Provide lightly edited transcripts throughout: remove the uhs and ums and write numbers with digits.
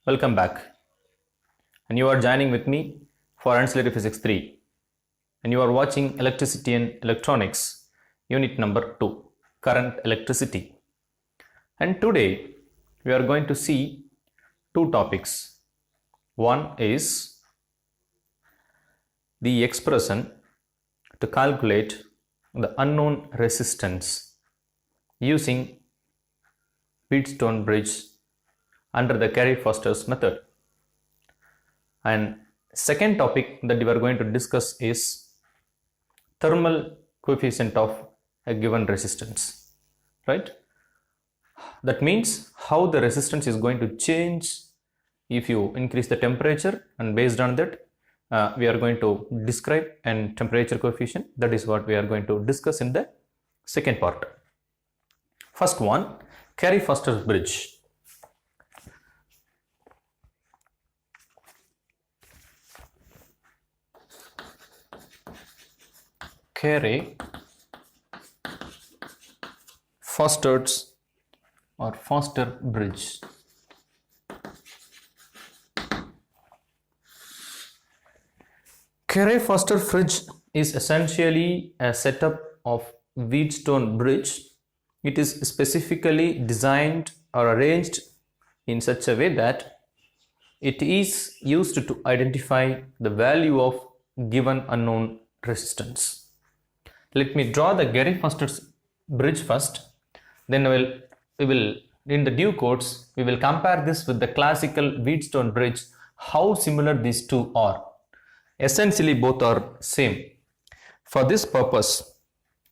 Welcome back, and you are joining with me for Ancillary Physics 3, and you are watching Electricity and Electronics, Unit number 2, Current Electricity. And today we are going to see two topics. One is the expression to calculate the unknown resistance using Wheatstone bridge under the Carey-Foster's method. And second topic that we are going to discuss is thermal coefficient of a given resistance, right? That means how the resistance is going to change if you increase the temperature, and based on that we are going to describe a temperature coefficient. That is what we are going to discuss in the second part. First one, Carey-Foster's bridge. Carey-Foster's or Foster bridge. Carey-Foster bridge is essentially a setup of Wheatstone bridge. It is specifically designed or arranged in such a way that it is used to identify the value of given unknown resistance. Let me draw the Carey-Foster's bridge first, then we will in the due course we will compare this with the classical Wheatstone bridge, how similar these two are. Essentially both are same. For this purpose,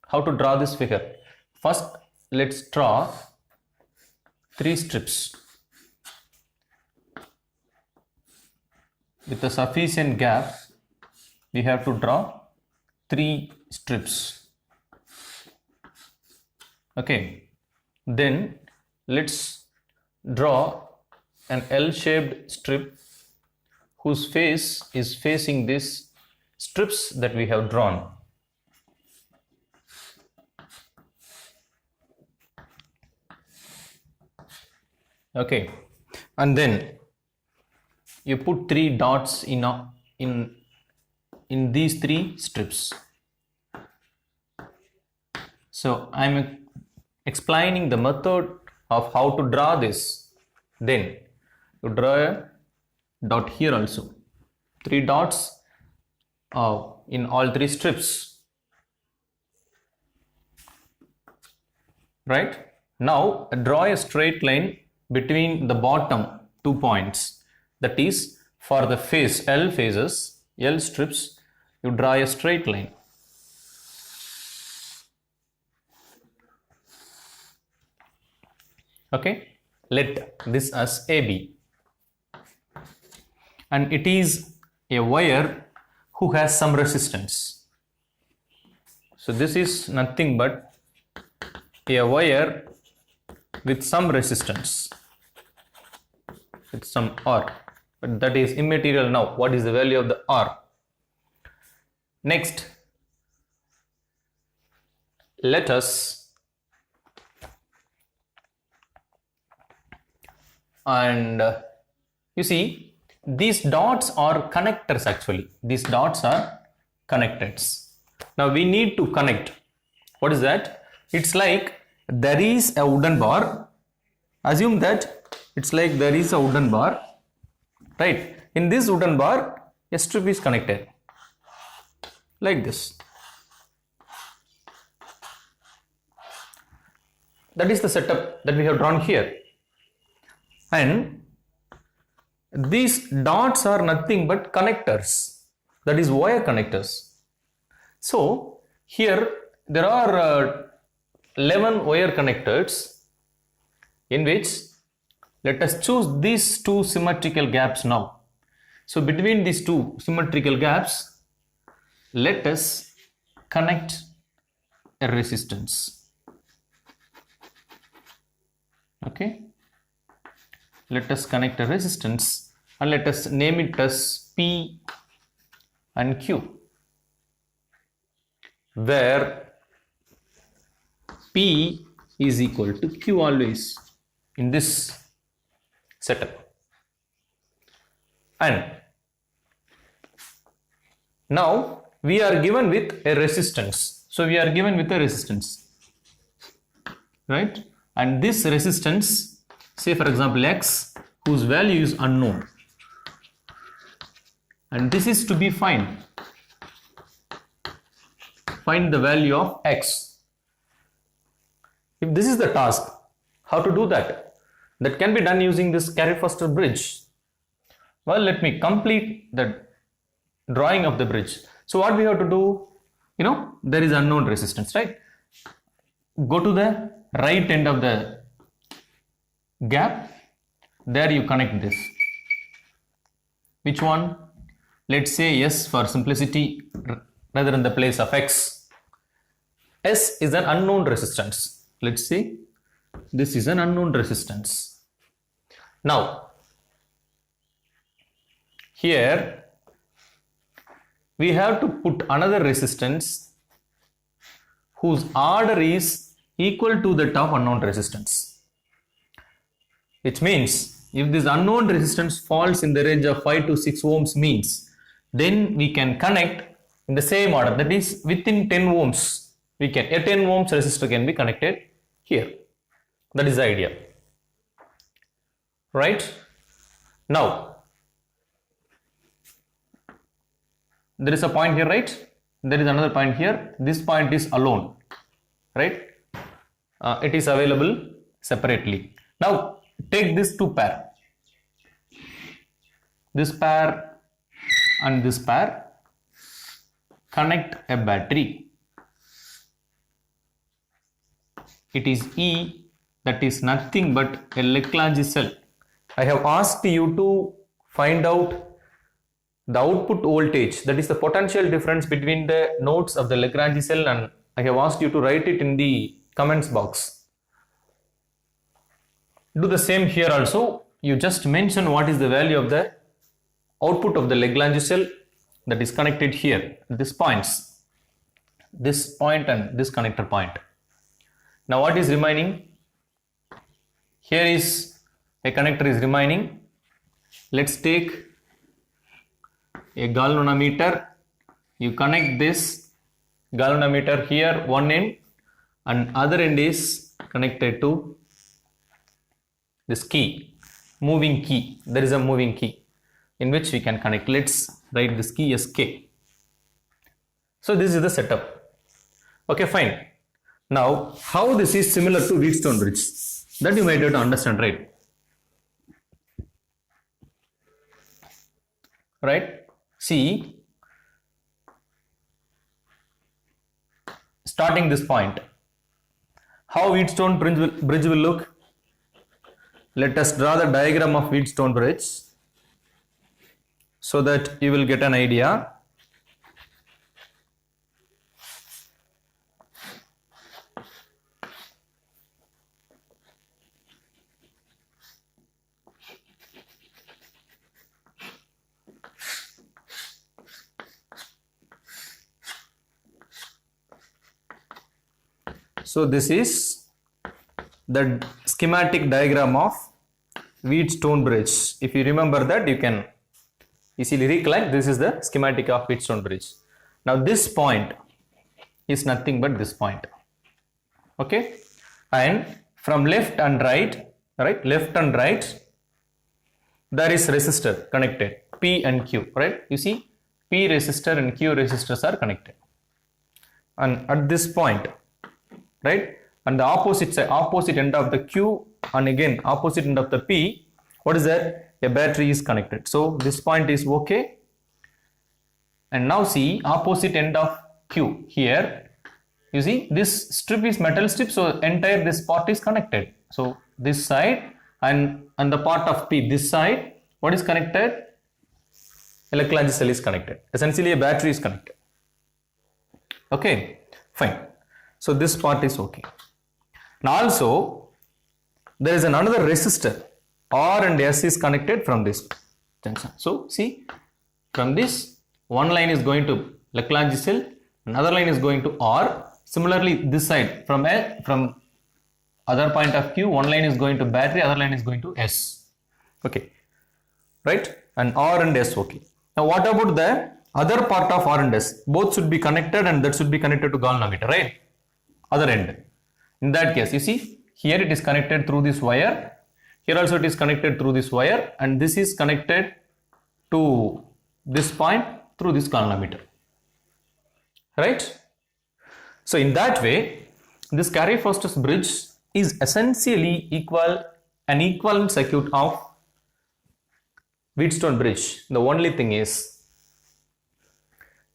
how to draw this figure? First, let's draw three strips with a sufficient gap. We have to draw three strips. Okay, then let's draw an L-shaped strip whose face is facing these strips that we have drawn. Okay, and then you put three dots in these three strips. So I'm explaining the method of how to draw this. Then you draw a dot here also, three dots in all three strips, right? Now draw a straight line between the bottom 2 points, that is for the face L faces, L strips, you draw a straight line. Okay, let this as AB, and it is a wire who has some resistance. So this is nothing but a wire with some resistance, with some R, but that is immaterial now. What is the value of the R? Next, let us you see these dots are connectors. Actually these dots are connectors. Now we need to connect. What is that? It's like there is a wooden bar. Assume that it's like there is a wooden bar, right? In this wooden bar a strip is connected like this. That is the setup that we have drawn here, and these dots are nothing but connectors, that is wire connectors. So here there are 11 wire connectors, in which let us choose these two symmetrical gaps now. So between these two symmetrical gaps, let us connect a resistance. Okay, let us connect a resistance and let us name it as P and Q, where P is equal to Q always in this setup. And now we are given with a resistance. So we are given with a resistance, right? And this resistance, say for example X, whose value is unknown, and this is to be find the value of X. If this is the task, how to do that? That can be done using this Carrier-Foster bridge. Well, let me complete the drawing of the bridge. So what we have to do, there is unknown resistance, right? Go to the right end of the gap. There you connect this. Which one? Let's say S for simplicity rather than the place of X. S is an unknown resistance. Let's say this is an unknown resistance. Now, here we have to put another resistance whose order is equal to that of unknown resistance. Which means if this unknown resistance falls in the range of 5 to 6 ohms means, then we can connect in the same order, that is within 10 ohms. A 10 ohms resistor can be connected here. That is the idea. Right? Now, there is a point here, right? There is another point here. This point is alone, right? It is available separately. Now, take this two pair. This pair and this pair. Connect a battery. It is E, that is nothing but a Lagrange cell. I have asked you to find out the output voltage, that is the potential difference between the nodes of the Lagrange cell, and I have asked you to write it in the comments box. Do the same here also. You just mention what is the value of the output of the Lagrange cell that is connected here, this points, this point and this connector point. Now what is remaining? Here is a connector is remaining. Let's take a galvanometer. You connect this galvanometer here, one end, and other end is connected to this key, moving key. There is a moving key in which we can connect. Let's write this key as K. So this is the setup. Okay, fine. Now, how this is similar to Wheatstone bridge? That you might have to understand, right? Right? See, starting this point, how Wheatstone bridge will look? Let us draw the diagram of Wheatstone bridge so that you will get an idea. So this is the schematic diagram of Wheatstone bridge. If you remember that, you can easily recollect. This is the schematic of Wheatstone bridge. Now this point is nothing but this point. Okay, and from left and right, left and right, there is resistor connected, P and Q, right? You see, P resistor and Q resistors are connected. And at this point, right, and the opposite side, opposite end of the Q, and again opposite end of the P, what is that? A battery is connected. So this point is okay. And now see, opposite end of Q here, you see this strip is metal strip, so entire this part is connected. So this side and the part of P, this side, what is connected? Lagrange cell is connected. Essentially a battery is connected. Okay, fine. So this part is okay. Now also there is another resistor, R and S is connected from this junction. So see, from this one line is going to Lagrange cell, another line is going to R. Similarly this side from other point of Q, one line is going to battery, other line is going to S. Okay, right? and R and S. Okay. Now what about the other part of R and S? Both should be connected and that should be connected to galvanometer, right? Other end. In that case, you see, here it is connected through this wire. Here also it is connected through this wire, and this is connected to this point through this galvanometer. Right? So in that way, this Carey-Foster's bridge is essentially an equivalent circuit of Wheatstone bridge. The only thing is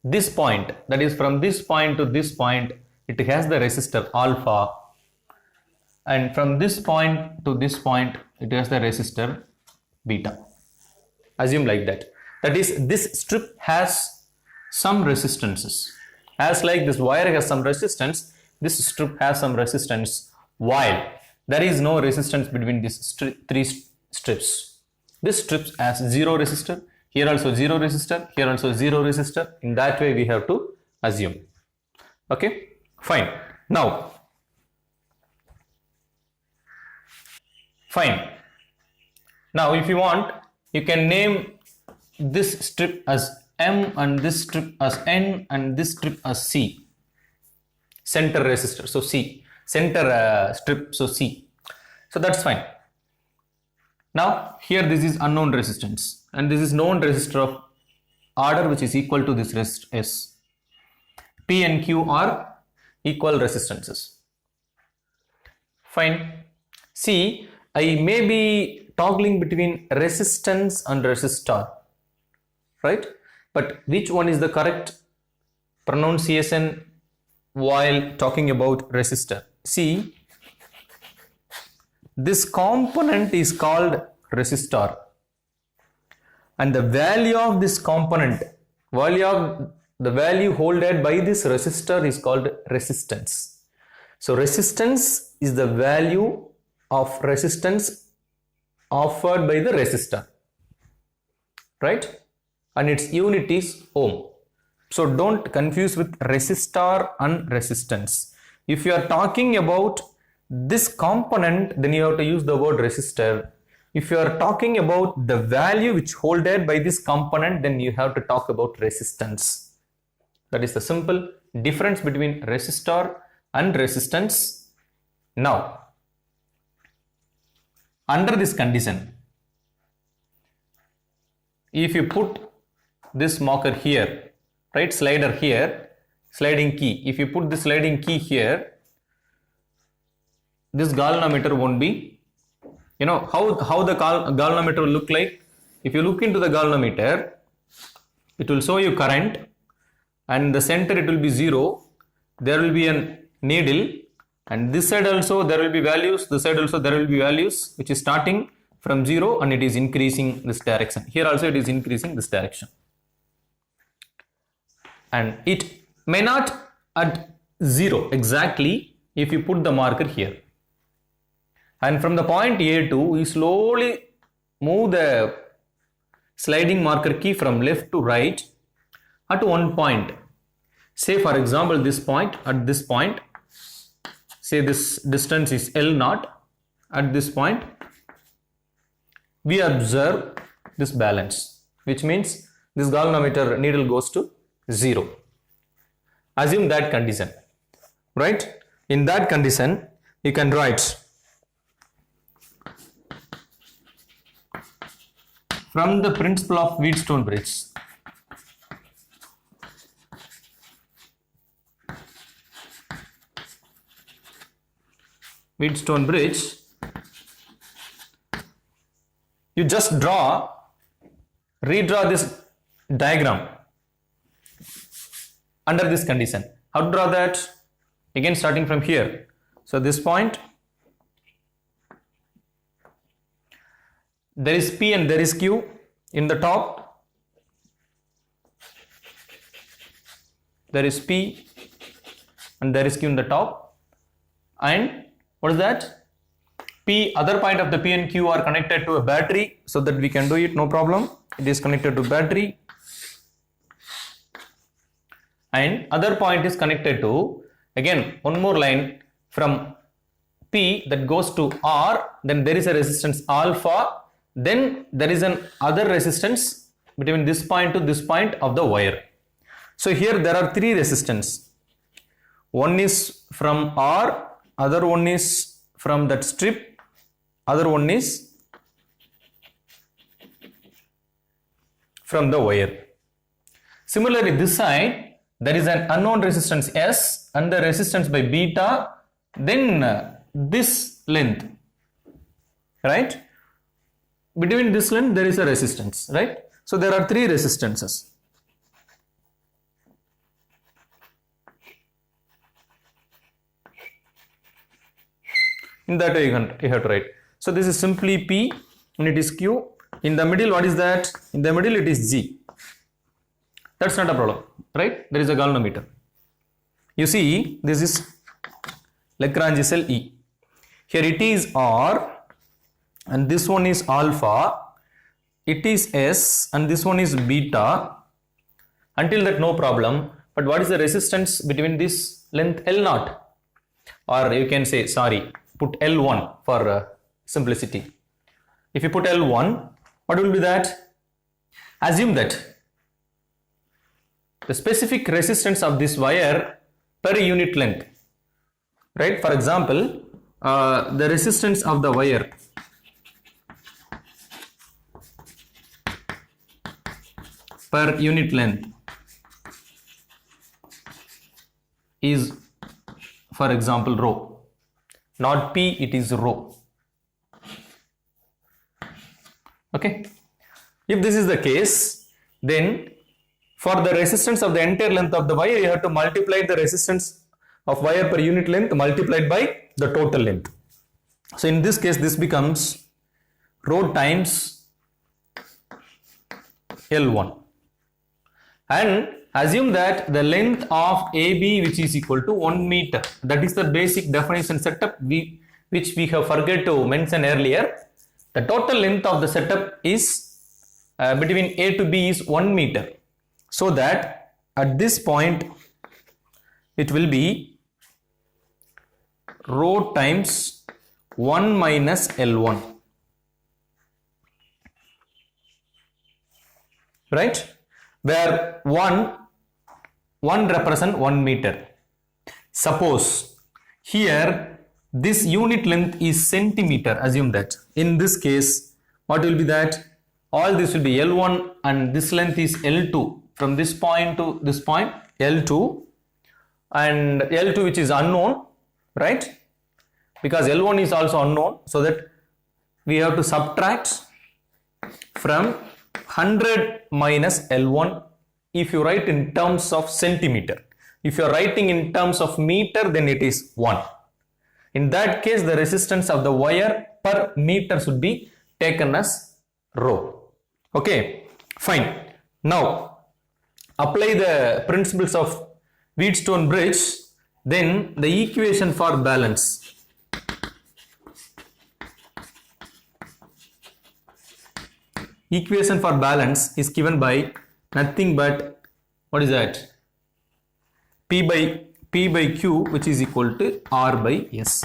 this point, that is from this point to this point, it has the resistor alpha, and from this point to this point it has the resistor beta. Assume like that. That is, this strip has some resistances. As like this wire has some resistance, this strip has some resistance, while there is no resistance between these three strips. This strip has zero resistor, here also zero resistor, here also zero resistor. In that way we have to assume. Okay, fine. Now if you want, you can name this strip as M and this strip as N and this strip as C. Center resistor, so C. Center strip, so C. So that's fine. Now here this is unknown resistance and this is known resistor of order which is equal to this resistor S. P and Q are equal resistances. Fine. See, I may be toggling between resistance and resistor, right? But which one is the correct pronunciation while talking about resistor? See, this component is called resistor, and the value of this component, the value holded by this resistor is called resistance. So resistance is the value of resistance offered by the resistor, right? And its unit is ohm. So don't confuse with resistor and resistance. If you are talking about this component, then you have to use the word resistor. If you are talking about the value which holded by this component, then you have to talk about resistance. That is the simple difference between resistor and resistance. Now, under this condition, if you put this marker here, right, slider here, sliding key, if you put the sliding key here, this galvanometer won't be, you know, how the galvanometer will look like. If you look into the galvanometer, it will show you current, and the center it will be 0. There will be a needle, and this side also there will be values, this side also there will be values, which is starting from 0 and it is increasing this direction. Here also it is increasing this direction. And it may not at 0 exactly if you put the marker here. And from the point A to, we slowly move the sliding marker key from left to right at one point. Say for example this point, at this point, say this distance is L0. At this point, we observe this balance, which means this galvanometer needle goes to 0. Assume that condition, right? In that condition, you can write from the principle of Wheatstone bridge. Wheatstone bridge, you just redraw this diagram under this condition. How to draw that? Again, starting from here. So this point, there is P and there is Q in the top. There is P and there is Q in the top. And what is that? P, other point of the P and Q are connected to a battery, so that we can do it, no problem. It is connected to battery. And other point is connected to, again, one more line from P that goes to R, then there is a resistance alpha, then there is an other resistance between this point to this point of the wire. So here there are three resistance. One is from R, other one is from that strip, other one is from the wire. Similarly, this side there is an unknown resistance S and the resistance by beta, then this length, right? Between this length there is a resistance, right? So there are three resistances. In that way you have to write. So this is simply P and it is Q. In the middle, what is that? In the middle it is G. That's not a problem, right? There is a galvanometer. You see, this is Lagrange cell E. Here it is R and this one is alpha. It is S and this one is beta. Until that, no problem. But what is the resistance between this length L0? Or you can say, sorry, put L1 for simplicity. If you put L1, what will be that? Assume that the specific resistance of this wire per unit length, right? For example, the resistance of the wire per unit length is, for example, rho. Not P, it is rho. Okay. If this is the case, then for the resistance of the entire length of the wire, you have to multiply the resistance of wire per unit length multiplied by the total length. So in this case, this becomes rho times L1. And assume that the length of AB which is equal to 1 meter. That is the basic definition setup which we have forgot to mention earlier. The total length of the setup is between A to B is 1 meter. So that at this point it will be rho times 1 minus L1. Right? Where 1 represent 1 meter. Suppose here this unit length is centimeter, assume that. In this case, what will be that? All this will be L1 and this length is L2. From this point to this point, L2 and L2 which is unknown, right? Because L1 is also unknown, so that we have to subtract from 100 minus L1 if you write in terms of centimeter. If you are writing in terms of meter, then it is 1. In that case, the resistance of the wire per meter should be taken as rho. Okay, fine. Now, apply the principles of Wheatstone bridge, then the equation for balance. Equation for balance is given by nothing but, what is that? P by Q, which is equal to R by S.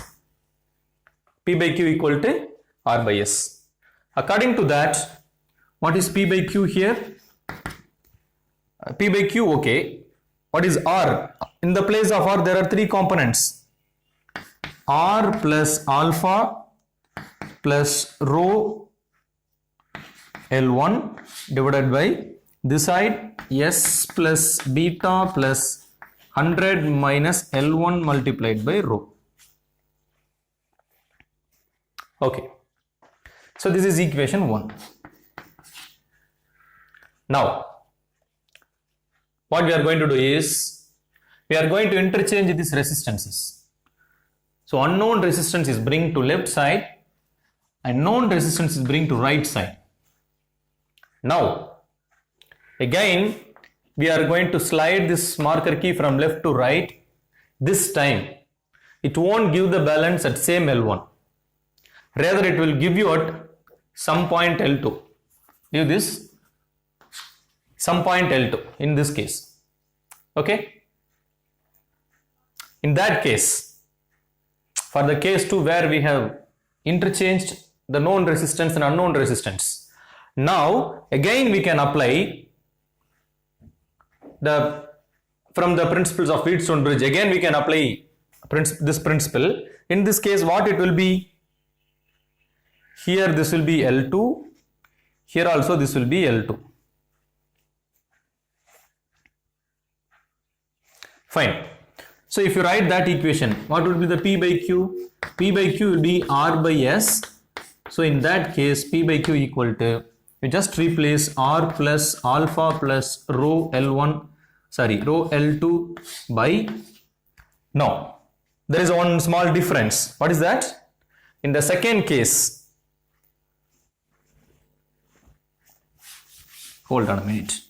P by Q equal to R by S. According to that, what is P by Q here? P by Q, okay. What is R? In the place of R, there are three components. R plus alpha plus rho L1 divided by this side S plus beta plus 100 minus L1 multiplied by rho. Okay. So this is equation 1. Now, what we are going to do is, we are going to interchange these resistances. So unknown resistance is bring to left side and known resistance is bring to right side. Now, again, we are going to slide this marker key from left to right. This time, it won't give the balance at same L1. Rather, it will give you at some point L2. Do this, some point L2 in this case. Okay? In that case, for the case 2 where we have interchanged the known resistance and unknown resistance. Now again we can apply from the principles of Wheatstone bridge, again we can apply this principle. In this case, what it will be? Here this will be L2, here also this will be L2. Fine. So if you write that equation, what would be the P by Q? P by Q will be R by S. So in that case, P by Q equal to, you just replace R plus alpha plus rho L1, rho L2 by, no, there is one small difference. What is that? In the second case, hold on a minute.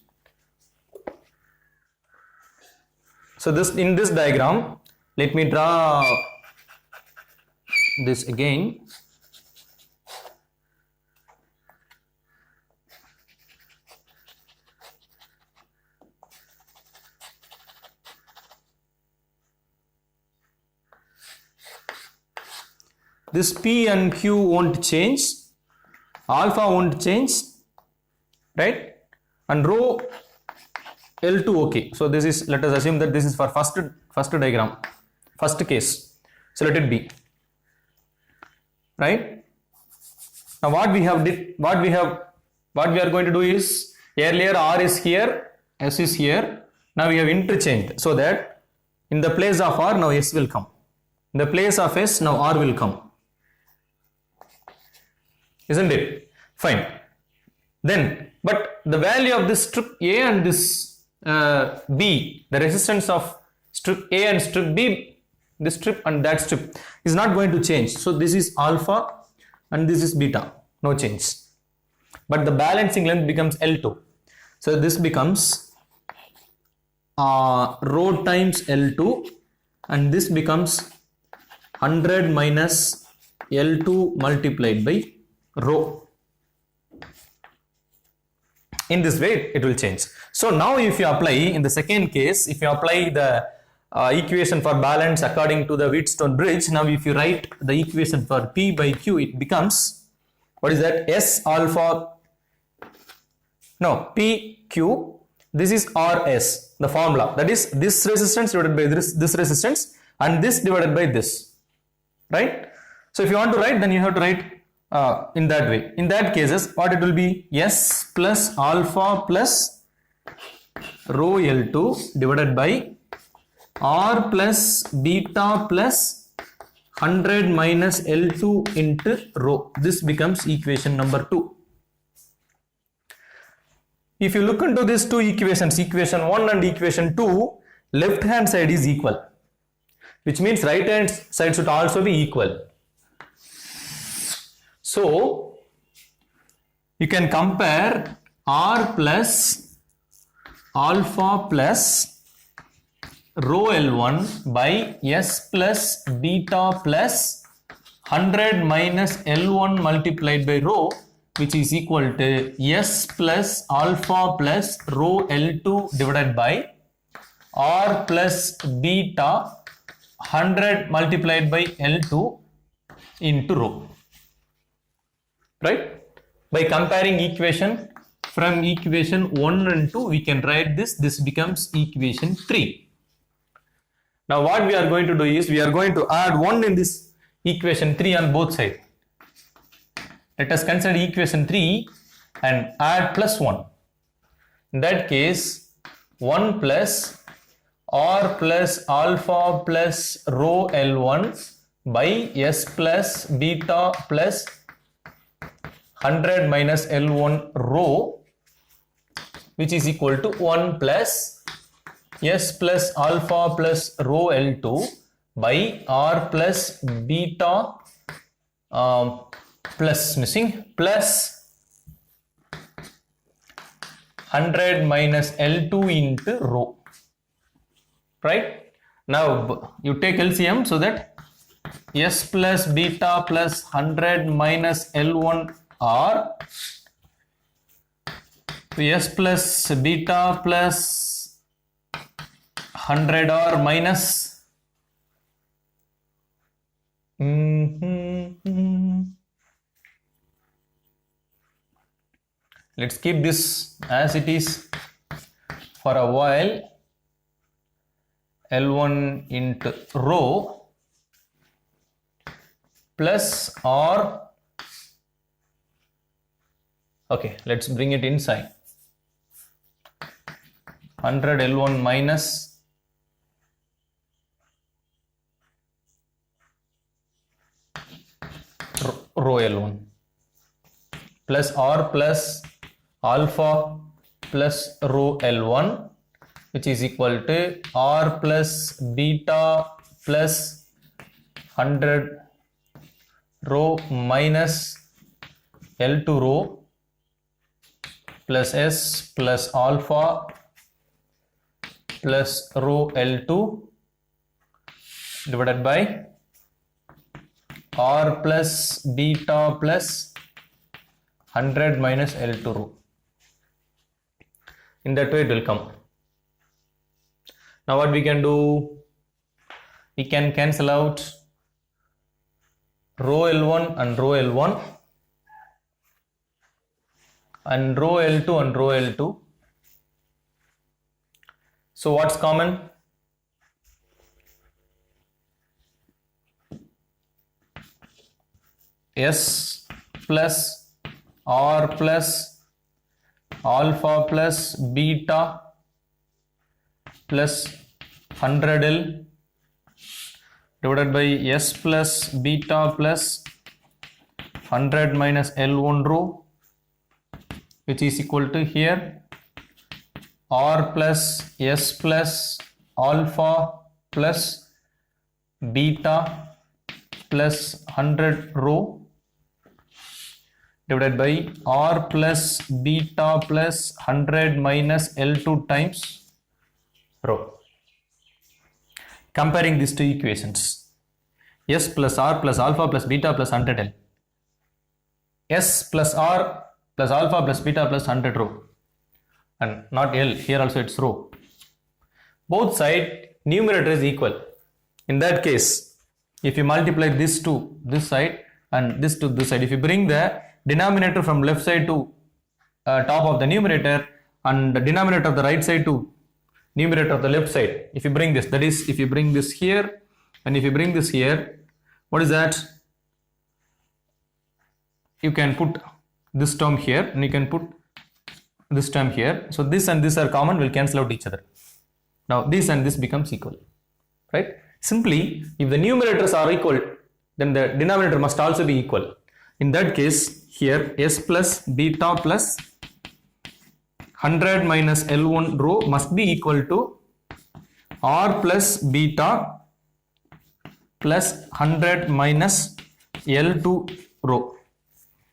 So in this diagram, let me draw this again. This P and Q won't change, alpha won't change, right? And rho L2, okay. So this is, let us assume that this is for first diagram, first case. So let it be, right? Now what we are going to do is, earlier R is here, S is here. Now we have interchanged, so that in the place of R now S will come. In the place of S now R will come. Isn't it? Fine. Then, but the value of this strip A and this B, the resistance of strip A and strip B, this strip and that strip is not going to change. So this is alpha and this is beta, no change. But the balancing length becomes L2. So this becomes rho times L2, and this becomes 100 minus L2 multiplied by rho. In this way it will change. So now if you apply, in the second case, if you apply the equation for balance according to the Wheatstone bridge, now if you write the equation for P by Q, it becomes, what is that? S alpha, no, PQ, this is RS, the formula, that is this resistance divided by this resistance and this divided by this, right? So if you want to write, then you have to write in that way. In that cases, what it will be? S plus alpha plus rho L2 divided by R plus beta plus 100 minus L2 into rho. This becomes equation number 2. If you look into these two equations, equation 1 and equation 2, left hand side is equal, which means right hand side should also be equal. So you can compare R plus alpha plus rho L1 by S plus beta plus 100 minus L1 multiplied by rho, which is equal to S plus alpha plus rho L2 divided by R plus beta 100 multiplied by L2 into rho. Right? By comparing equation from equation 1 and 2, we can write this becomes equation 3. Now what we are going to do is, we are going to add 1 in this equation 3 on both sides. Let us consider equation 3 and add plus 1. In that case, 1 plus R plus alpha plus rho L1 by S plus beta plus 100 minus L1 rho, which is equal to 1 plus S plus alpha plus rho L2 by R plus beta plus 100 minus L2 into rho. Right? Now you take LCM, so that S plus beta plus 100 minus L1 R, S plus beta plus 100 R minus let's keep this as it is for a while. L1 into rho plus or, okay, let's bring it inside. 100 L1 minus rho L1 plus R plus alpha plus rho L1, which is equal to R plus beta plus 100 rho minus L2 rho plus S plus alpha plus rho L2 divided by R plus beta plus 100 minus L2 rho. In that way it will come. Now what we can do? We can cancel out rho L1 and rho L1 and rho L2 and rho L2. So what's common? S plus R plus alpha plus beta plus 100L divided by S plus beta plus 100 minus L1 rho, which is equal to here R plus S plus alpha plus beta plus 100 rho divided by R plus beta plus 100 minus L2 times rho. Comparing these two equations, S plus R plus alpha plus beta plus 100L, S plus R plus alpha plus beta plus 100 rho, and not L, here also it's rho. Both side numerator is equal. In that case, if you multiply this to this side and this to this side, if you bring the denominator from left side to top of the numerator and the denominator of the right side to numerator of the left side, if you bring this, that is, if you bring this here and if you bring this here, what is that? You can put this term here and you can put this term here. So this and this are common, will cancel out each other. Now this and this becomes equal, right? Simply, if the numerators are equal, then the denominator must also be equal. In that case, here S plus beta plus 100 minus L1 rho must be equal to R plus beta plus 100 minus L2 rho,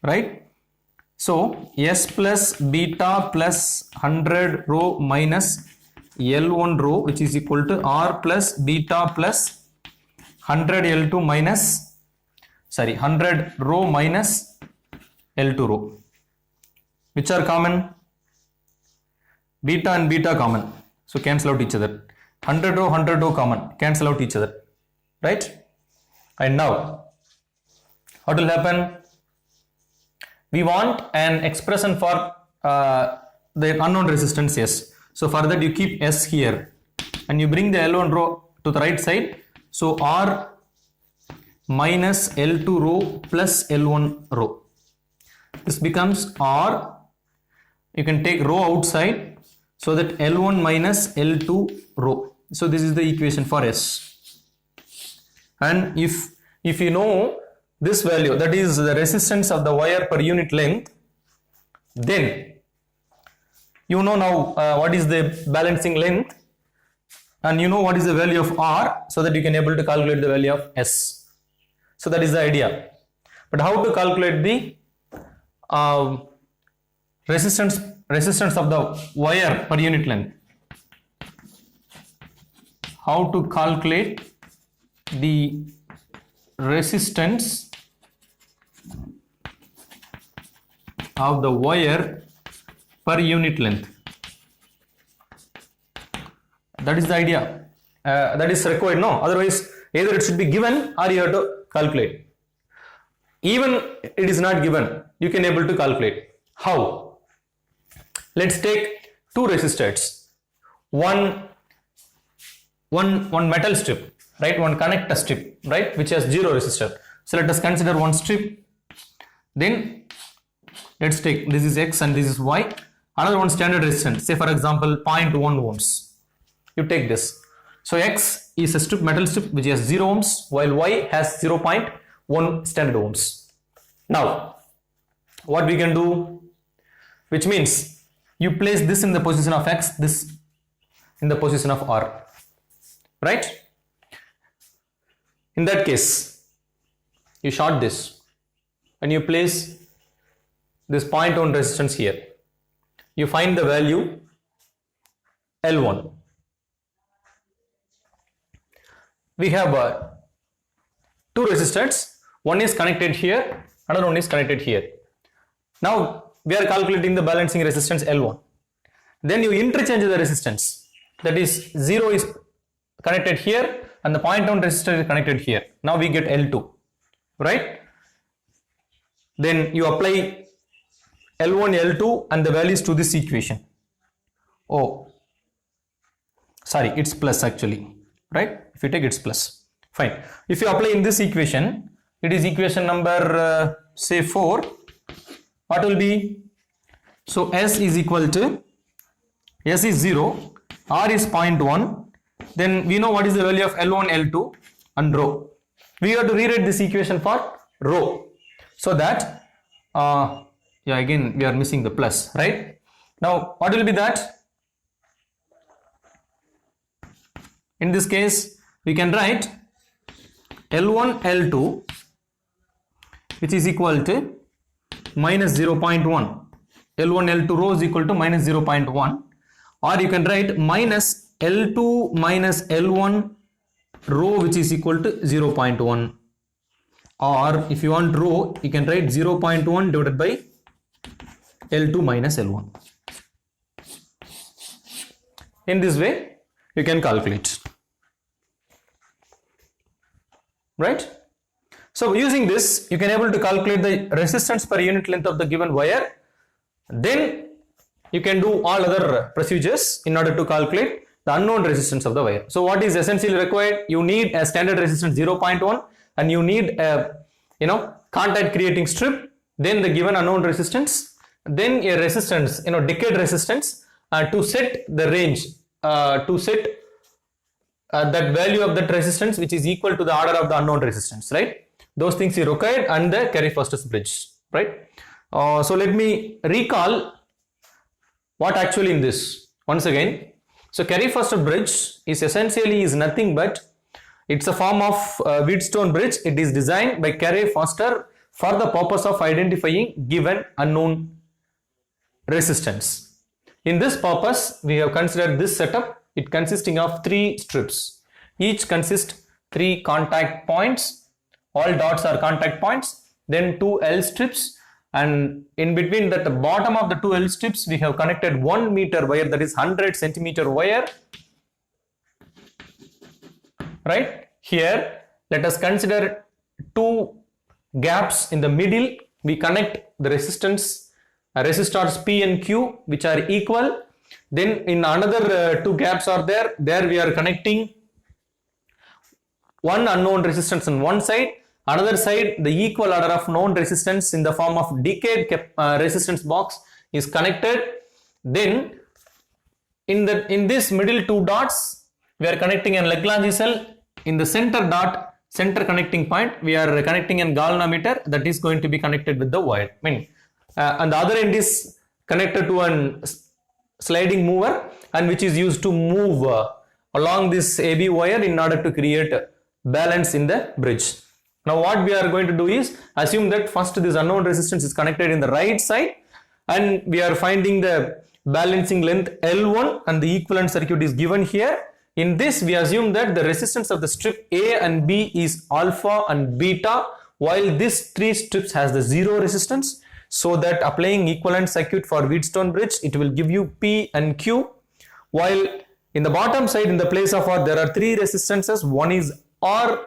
right? So S plus beta plus 100 rho minus L1 rho, which is equal to R plus beta plus 100 L2 minus 100 rho minus L2 rho. Which are common? Beta and beta common, so cancel out each other. 100 rho common, cancel out each other, right? And now what will happen? We want an expression for the unknown resistance S. So for that you keep S here and you bring the L1 rho to the right side. So R minus L2 rho plus L1 rho. This becomes R. You can take rho outside, so that L1 minus L2 rho. So this is the equation for S. And if you know this value, that is the resistance of the wire per unit length, then you know now what is the balancing length, and you know what is the value of R, so that you can able to calculate the value of S. So that is the idea. But how to calculate the resistance of the wire per unit length? How to calculate the resistance of the wire per unit length? That is the idea. That is required, no? Otherwise, either it should be given or you have to calculate. Even it is not given, you can able to calculate. How? let's take two resistors, one metal strip, right, one connector strip, right, which has 0 resistor. So let us consider one strip. Then let's take, this is X and this is Y, another one standard resistance, say for example 0.1 ohms. You take this. So X is a strip, metal strip, which has 0 ohms, while Y has 0.1 standard ohms. Now what we can do, which means you place this in the position of X, this in the position of R, right? In that case, you short this and you place this 0.1 resistance here. You find the value L1. We have two resistors, one is connected here, another one is connected here. Now we are calculating the balancing resistance L1. Then you interchange the resistance, that is 0 is connected here and the 0.1 resistor is connected here. Now we get L2, right? Then you apply L1, L2 and the values to this equation. Oh, sorry, it's plus actually, right? If you take, it's plus. Fine. If you apply in this equation, it is equation number say 4. What will be? So S is equal to, S is 0, R is 0.1. Then we know what is the value of L1, L2 and rho. We have to rewrite this equation for rho. So that, yeah, again we are missing the plus, right? Now what will be that? In this case we can write L1, L2 which is equal to minus 0.1. L1, L2 rho is equal to minus 0.1, or you can write minus L2 minus L1 rho which is equal to 0.1, or if you want rho you can write 0.1 divided by L2 minus L1. In this way you can calculate, right? So using this you can able to calculate the resistance per unit length of the given wire. Then you can do all other procedures in order to calculate the unknown resistance of the wire. So what is essentially required? You need a standard resistance 0.1 and you need a contact creating strip, then the given unknown resistance, then a resistance, decayed resistance to set the range, to set that value of that resistance which is equal to the order of the unknown resistance, right? Those things you required, and the Carey-Foster's bridge, right? So let me recall what actually in this once again. So Carey-Foster bridge is essentially nothing but it's a form of Wheatstone bridge. It is designed by Carey-Foster for the purpose of identifying given unknown resistance. In this purpose we have considered this setup. It consisting of 3 strips. Each consists 3 contact points. All dots are contact points. Then 2 L strips, and in between that, the bottom of the 2 L strips we have connected 1 meter wire, that is 100 centimeter wire, right? Here let us consider 2 gaps in the middle. We connect the resistors P and Q which are equal. Then in another 2 gaps are there we are connecting one unknown resistance on one side, another side the equal order of known resistance in the form of decayed resistance box is connected. Then in this middle 2 dots we are connecting an Lagrange cell. In the center dot, center connecting point, we are connecting an galvanometer that is going to be connected with the wire. And the other end is connected to an sliding mover, and which is used to move along this AB wire in order to create balance in the bridge. Now what we are going to do is assume that first this unknown resistance is connected in the right side, and we are finding the balancing length L1 and the equivalent circuit is given here. In this we assume that the resistance of the strip A and B is alpha and beta, while this 3 strips has the 0 resistance. So that applying equivalent circuit for Wheatstone bridge, it will give you P and Q, while in the bottom side in the place of R there are 3 resistances. One is R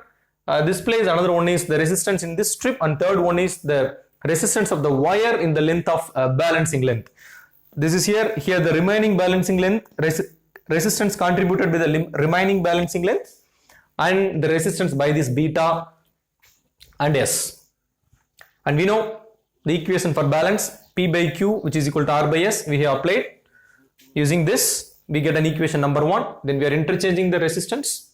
this place, another one is the resistance in this strip, and third one is the resistance of the wire in the length of balancing length. this is here the remaining balancing length, resistance contributed with the remaining balancing length, and the resistance by this beta and S. And we know the equation for balance, P by Q, which is equal to R by S, we have applied. Using this, we get an equation number 1. Then we are interchanging the resistance.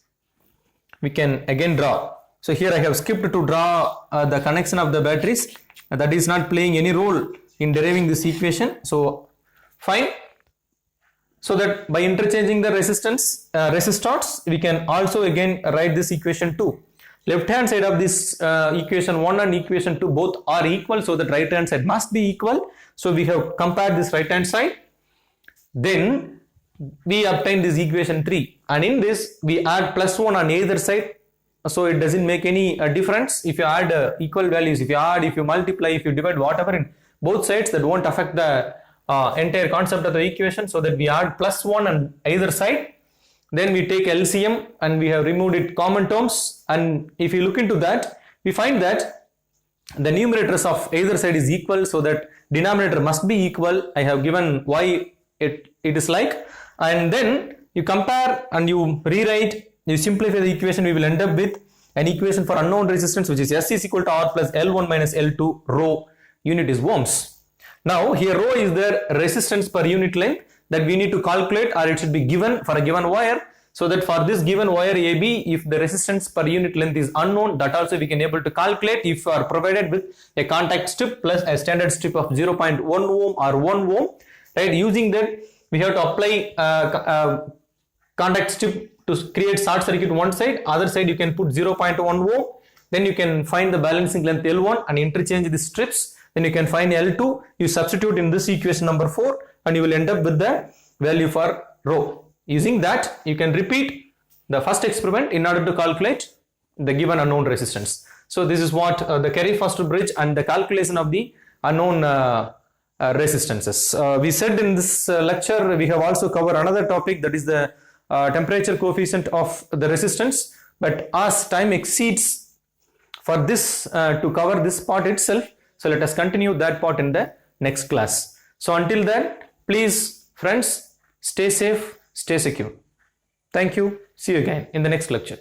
We can again draw. So here I have skipped to draw the connection of the batteries. That is not playing any role in deriving this equation. So fine. So that by interchanging the resistors, we can also again write this equation 2. Left hand side of this equation 1 and equation 2 both are equal, so that right hand side must be equal. So we have compared this right hand side. Then we obtain this equation 3, and in this we add plus 1 on either side, so it doesn't make any difference. If you add equal values, if you multiply, if you divide, whatever in both sides, that won't affect the entire concept of the equation, so that we add plus 1 on either side. Then we take LCM and we have removed it common terms, and if you look into that, we find that the numerators of either side is equal, so that denominator must be equal. I have given why it is like, and then you compare and you rewrite, you simplify the equation, we will end up with an equation for unknown resistance, which is S is equal to R plus L1 minus L2, rho, unit is ohms. Now here rho is the resistance per unit length that we need to calculate, or it should be given for a given wire, so that for this given wire AB, if the resistance per unit length is unknown, that also we can able to calculate if are provided with a contact strip plus a standard strip of 0.1 ohm or 1 ohm, right? Using that, we have to apply contact strip to create short circuit one side, other side you can put 0.1 ohm, then you can find the balancing length L1 and interchange the strips, then you can find L2, you substitute in this equation number 4, and you will end up with the value for rho. Using that, you can repeat the first experiment in order to calculate the given unknown resistance. So this is what the Carey-Foster bridge and the calculation of the unknown resistances. We said in this lecture, we have also covered another topic, that is the temperature coefficient of the resistance, but as time exceeds for this to cover this part itself, so let us continue that part in the next class. So until then, please friends, stay safe, stay secure. Thank you. See you again in the next lecture.